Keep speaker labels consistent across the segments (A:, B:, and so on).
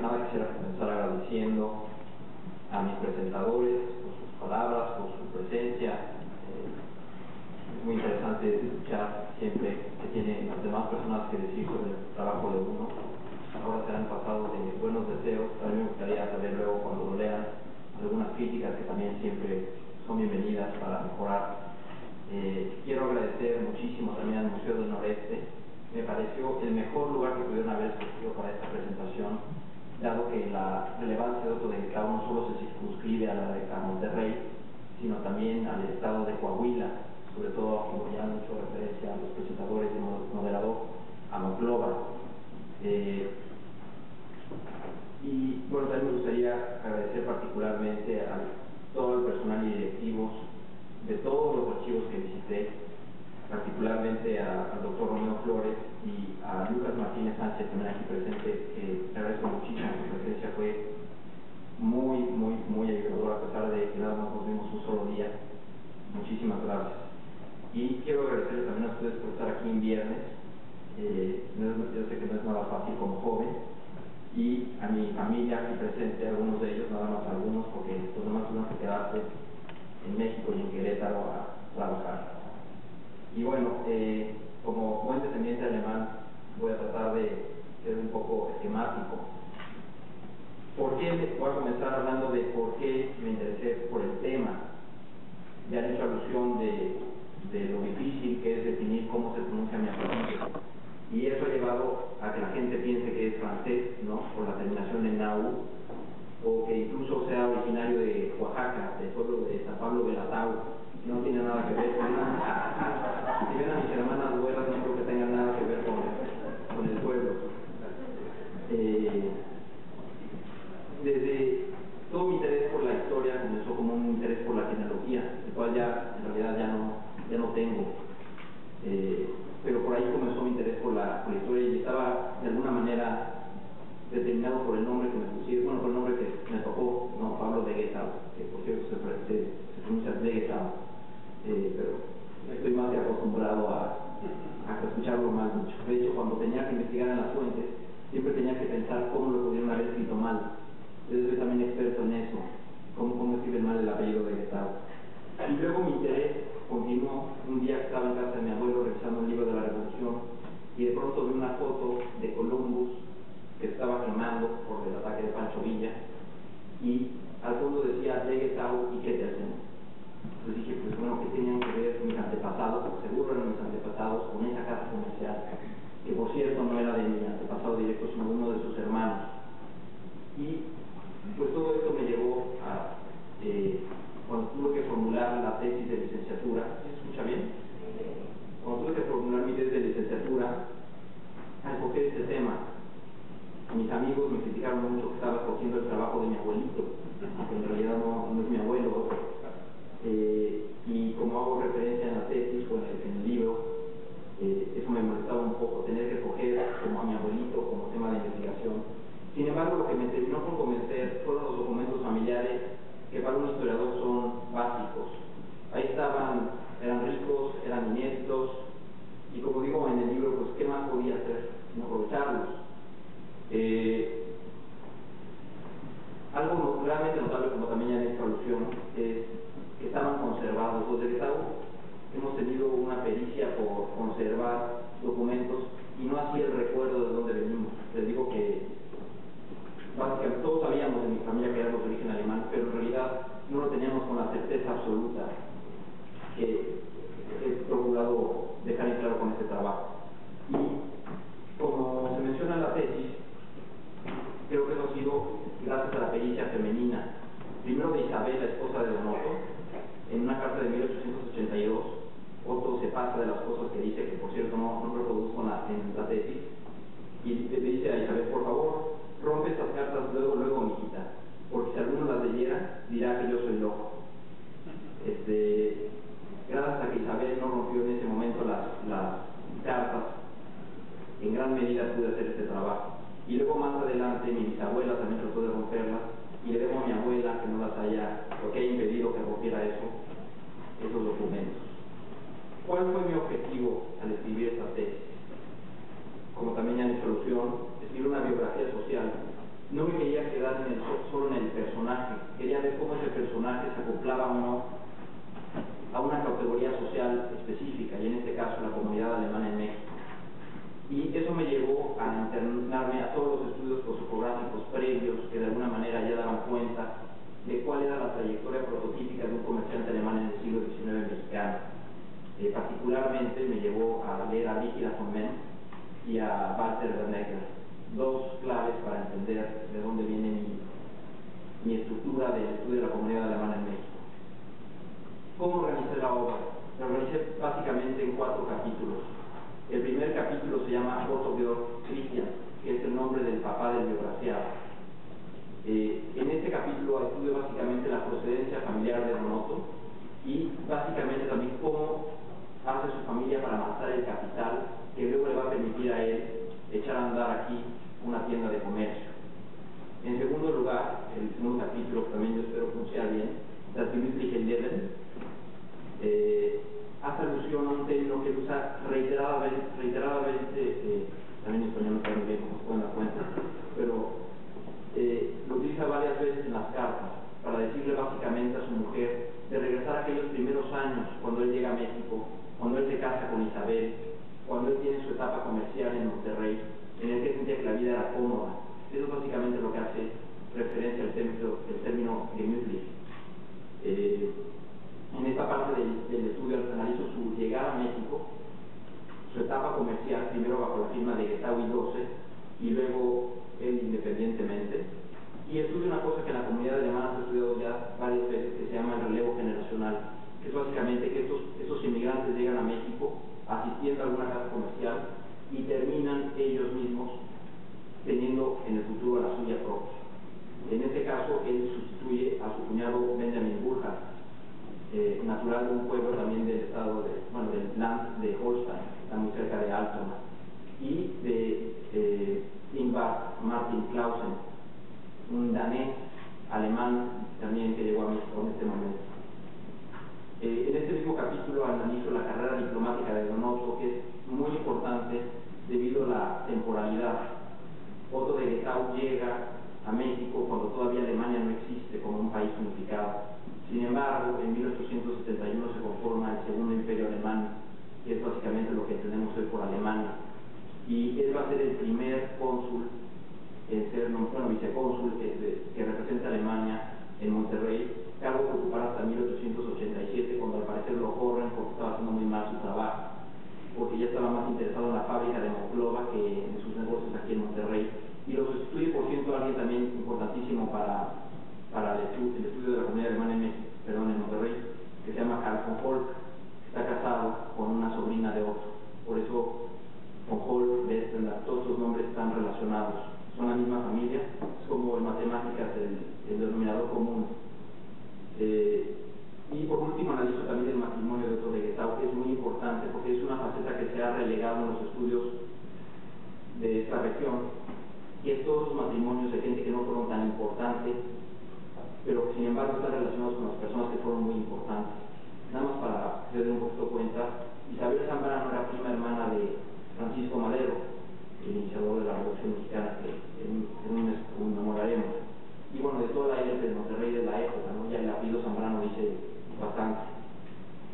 A: nada quisiera comenzar agradeciendo a mis presentadores por sus palabras, por su presencia. Es muy interesante escuchar siempre que tienen las demás personas que decir sobre el trabajo de uno. Ahora se han pasado de buenos deseos. A mí me gustaría saber luego, cuando lo lean, algunas críticas que también siempre son bienvenidas para mejorar. Quiero agradecer muchísimo también al Museo del Noreste. Me pareció el mejor lugar que pudieron haber escogido para esta presentación, dado que la relevancia de Otto de Guetao no solo se circunscribe a Monterrey, sino también al estado de Coahuila, sobre todo, como ya han hecho referencia a los presentadores y moderador, a Monclova. Y bueno, también me gustaría agradecer particularmente a todo el personal y directivos de todos los archivos que visité, particularmente al doctor Romeo Flores y a Lucas Martínez Sánchez, también aquí presente, que te agradezco muchísimo. Su presencia fue muy ayudadora, a pesar de que nada más nos vimos un solo día. Muchísimas gracias. Y quiero agradecerles también a ustedes por estar aquí en viernes. Yo sé que no es nada fácil como joven, y a mi familia aquí presente, algunos de ellos, nada más algunos, porque pues nomás tuvieron que quedarse en México y en Querétaro a trabajar. Y bueno, como buen descendiente alemán, voy a tratar de ser un poco esquemático. Voy a comenzar hablando de por qué me interesé por el tema. Ya han hecho alusión de lo difícil que es definir cómo se pronuncia mi apellido. Y eso ha llevado a que la gente piense que es francés, ¿no?, por la terminación en Nau, o que incluso sea originario de Oaxaca, del pueblo de San Pablo Velatao. No tiene nada que ver. Si ven a mis hermanas abuelas, no creo que tengan nada que ver con el pueblo. Desde todo mi interés por la historia comenzó como un interés por la genealogía, el cual ya en realidad ya no tengo. Pero por ahí comenzó mi interés por la historia, y estaba de alguna manera determinado por el nombre que me pusieron, bueno, por el nombre que me tocó, ¿no?, Pablo de Guetao, que por cierto se pronuncia de Guetao, pero estoy más que acostumbrado a escucharlo mal dicho. De hecho, cuando tenía que investigar en las fuentes, siempre tenía que pensar cómo lo pudieron haber escrito mal. Entonces soy también experto en eso, cómo escriben mal el apellido de Guetao. Y luego mi interés continuó. Un día que estaba en casa de mi abuelo revisando un libro de la Revolución, y de pronto vi una foto de Columbus que estaba quemando por el ataque de Pancho Villa, y al fondo decía de Guetao y Kettersen. Entonces dije, pues bueno, ¿qué tenían que ver mis antepasados? Porque seguro eran mis antepasados con esa casa comercial, que por cierto no era de mi antepasado directo, sino de uno de sus hermanos. Y pues todo esto me llevó a, cuando tuve que formular la tesis de licenciatura, ¿se escucha bien? Cuando tuve que formular mi tesis de licenciatura, a escoger este tema. Mis amigos me criticaron mucho que estaba escogiendo el trabajo de mi abuelito, que en realidad no es mi abuelo. Y como hago referencia en la tesis o en el libro, eso me molestaba un poco, tener que escoger como a mi abuelito como tema de investigación. Sin embargo, lo que me terminó por convencer fueron los documentos familiares, que para un historiador son básicos. Ahí estaban, eran ricos, eran inéditos, y como digo en el libro, pues ¿qué más podía hacer sin aprovecharlos? Algo realmente notable, como también ya han hecho alusión, es que estaban conservados. Los de Guetao hemos tenido una pericia por conservar documentos y no así el recuerdo de dónde venimos. Les digo que básicamente todos sabíamos de mi familia que éramos de origen alemán, pero en realidad no lo teníamos con la certeza absoluta, que he procurado dejar en claro con este trabajo. Y como se menciona en la tesis, creo que eso ha sido gracias a la pericia femenina, primero de Isabel, la esposa de Don Otto. En una carta de 1882, Otto se pasa de las cosas que dice, que por cierto no reproduzco en la tesis, y le dice a Isabel: por favor, rompe estas cartas luego, mijita, porque si alguno las leyera, dirá que yo soy loco. Gracias a que Isabel no rompió en ese momento las cartas, en gran medida pude hacer este trabajo. Y luego más adelante mi bisabuela también trató de romperlas, y le debo a mi abuela que no las haya, o que haya impedido que rompiera esos documentos. ¿Cuál fue mi objetivo al escribir esta tesis? Como también ya han hecho alusión, escribir una biografía social no me quería quedar solo en el personaje, quería ver cómo ese personaje se acoplaba o no a una categoría social específica, y en este caso la comunidad alemana en México. Y eso me llevó a internarme a todos los estudios prosopográficos previos que de alguna manera ya daban cuenta de cuál era la trayectoria prototípica de un comerciante alemán en el siglo XIX mexicano. Particularmente me llevó a leer a Líquida von Memm y a Walter Wernecker, dos claves para entender de dónde viene mi estructura del estudio de la comunidad alemana en México. ¿Cómo organicé la obra? La organicé básicamente en 4 capítulos. El primer capítulo se llama Otto Georg Christian, que es el nombre del papá del biografiado. En este capítulo estudio básicamente la procedencia familiar de Don Otto y básicamente también cómo hace su familia para amasar el capital que luego le va a permitir a él echar a andar aquí una tienda de comercio. En segundo lugar, el segundo capítulo, que también yo espero pronunciar bien, Das gemütliche Leben, hace alusión a un término que él usa reiteradamente también en español no sabe muy bien cómo se pueden dar cuenta, pero lo utiliza varias veces en las cartas para decirle básicamente a su mujer de regresar a aquellos primeros años cuando él llega a México, cuando él se casa con Isabel, cuando él tiene su etapa comercial en Monterrey, en el que sentía que la vida era cómoda. Eso es básicamente lo que hace referencia al término gemütlich. En esta parte del estudio analizo su llegada a México, su etapa comercial, primero bajo la firma de Getau y 12, y luego él independientemente, y estudio una cosa que en la comunidad alemana se ha estudiado ya varias veces, que se llama el relevo generacional, que es básicamente que estos inmigrantes llegan a México asistiendo a alguna casa comercial y terminan ellos mismos teniendo en el futuro la suya propia. En este caso, él sustituye a su cuñado Benjamin Burkhardt, natural de un pueblo también del estado del Land de Holstein, está muy cerca de Altona, y de Ingvar Martin Clausen, un danés alemán también que llegó a México en este momento. En este mismo capítulo analizo la carrera diplomática de Don Otto, que es muy importante debido a la temporalidad. Otto de Getau llega a México cuando todavía Alemania no existe como un país unificado. Sin embargo, en 1871 se conforma el Segundo Imperio Alemán, que es básicamente lo que entendemos hoy por Alemania. Y él va a ser el primer cónsul en ser, vicecónsul que representa a Alemania en Monterrey, cargo que ocupará hasta 1887, cuando al parecer lo corren porque estaba haciendo muy mal su trabajo, porque ya estaba más interesado en la fábrica de Monclova que en sus negocios aquí en Monterrey, y lo sustituye, por cierto, alguien también importantísimo para el estudio de la comunidad alemana en Monterrey, que se llama Karl von Holk, que está casado con una sobrina de Otto. Por eso von Holk, Westenberg, todos estos nombres están relacionados, son la misma familia, es como en matemáticas el denominador común. Y por último analizo también el matrimonio de Otto de Getau, que es muy importante porque es una faceta que se ha relegado en los estudios de esta región, y es todos los matrimonios de gente que no fueron tan importantes, pero sin embargo están relacionados con las personas que fueron muy importantes. Nada más para que se den un poquito cuenta, Isabel Zambrano era prima hermana de Francisco Madero, el iniciador de la Revolución Mexicana, que en un mes conmemoraremos. Y bueno, de toda la élite de Monterrey de la época, ¿no? Ya el apellido Zambrano dice bastante.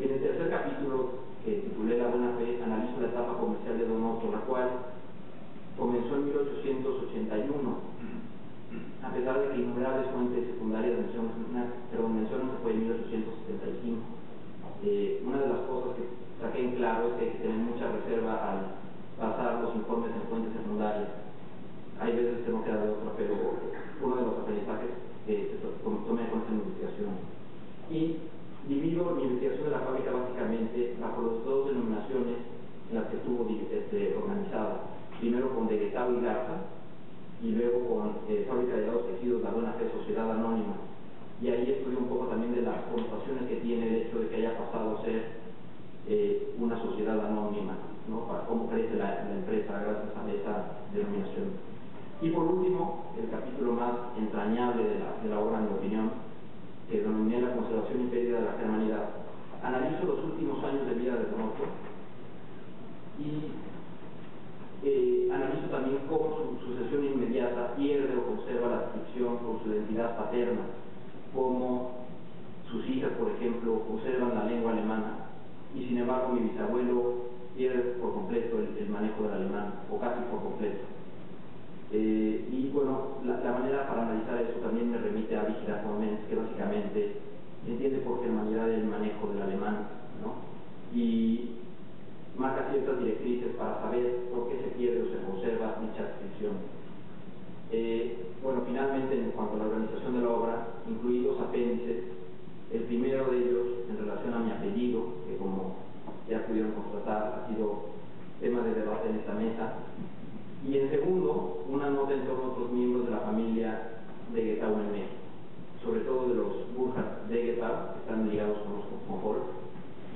A: En el tercer capítulo, que titulé La Buena Fe, analizo la etapa comercial de Don Otto, la cual comenzó en 1881, a pesar de que innumerables fuentes secundarias mencionan que fue en 1875. Una de las cosas que saqué en claro es que hay que tener mucha reserva al basar los informes en fuentes secundarias. Hay veces que no queda de otra, pero uno de los aprendizajes que tomé con esta investigación. Y divido mi investigación de la fábrica básicamente bajo las dos denominaciones en las que estuvo organizada. Primero con de Getau y Garza, y luego con Fábrica de Helados Tejidos, La Buena Fe, Sociedad Anónima. Y ahí estudié un poco también de las connotaciones que tiene el hecho de que haya pasado a ser una sociedad anónima, ¿no? Para cómo crece la empresa gracias a esa denominación. Y por último, el capítulo más entrañable de la obra, en mi opinión, que denominé La conservación y pérdida de la germanidad. Analizo los últimos años de vida de Don Otto y analizo también cómo su sucesión inmediata pierde o conserva su identidad paterna, cómo sus hijas, por ejemplo, conservan la lengua alemana, y sin embargo mi bisabuelo pierde por completo el manejo del alemán, o casi por completo. Y bueno, la manera para analizar eso también me remite a Vigida Comens, que básicamente entiende por germanidad el manejo del alemán, ¿no? Y marca ciertas directrices para saber por qué se pierde o se conserva dicha expresión. Bueno, finalmente, en cuanto a la organización de la obra, incluí dos apéndices. El primero de ellos en relación a mi apellido, que como ya pudieron constatar ha sido tema de debate en esta mesa. Y en segundo, una nota en torno a otros miembros de la familia Degetau en México, sobre todo de los Burkhardt Degetau, que están ligados con los Holt,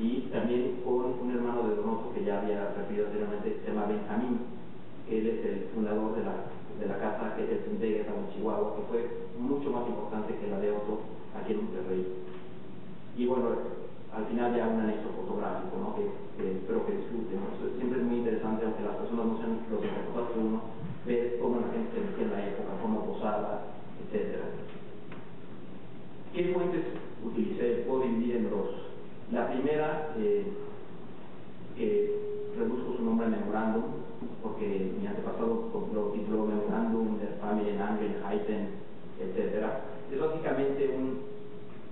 A: y también con un hermano de Donoso que ya había referido anteriormente, se llama Benjamín, que él es el fundador de la casa que es el Degetau en Chihuahua, que fue mucho más importante que la de Otto aquí en Monterrey. Y bueno, al final ya un anexo fotográfico, ¿no? que espero que disfruten, ¿no? Siempre es muy interesante, aunque las personas no sean los reportajes que uno, ver cómo la gente se vestía en la época, cómo posaba, etc. ¿Qué fuentes utilicé? Puedo dividir en dos. La primera, que reduzco su nombre a Memorándum, porque mi antepasado lo tituló Memorándum der Familien Angelegenheiten, etc. Es básicamente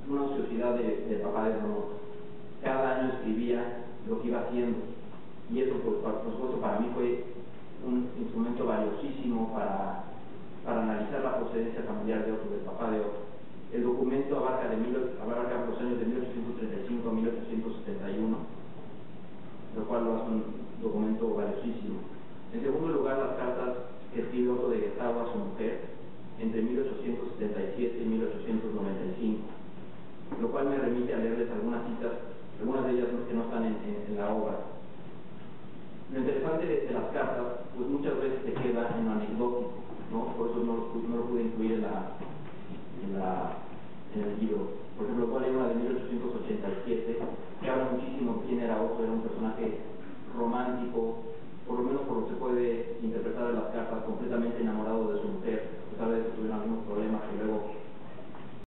A: una ociosidad de papá de Donoso. Cada año escribía lo que iba haciendo, y eso pues por supuesto para mí fue un instrumento valiosísimo para analizar la procedencia familiar de Otto, del papá de Otto. El documento abarca los años de 1835 a 1871, lo cual lo hace un documento valiosísimo. En segundo lugar, las cartas que escribió Otto Degetau a su mujer entre 1877 y 1895, lo cual me remite a leerles algunas citas, algunas de ellas que no están en la obra. Lo interesante de las cartas, pues muchas veces se queda en lo anecdótico, ¿no? Por eso no lo pude incluir en el libro. Por ejemplo, voy a leer una de 1887, que habla muchísimo de quién era Otto. Era un personaje romántico, por lo menos por lo que se puede interpretar en las cartas, completamente enamorado de su mujer,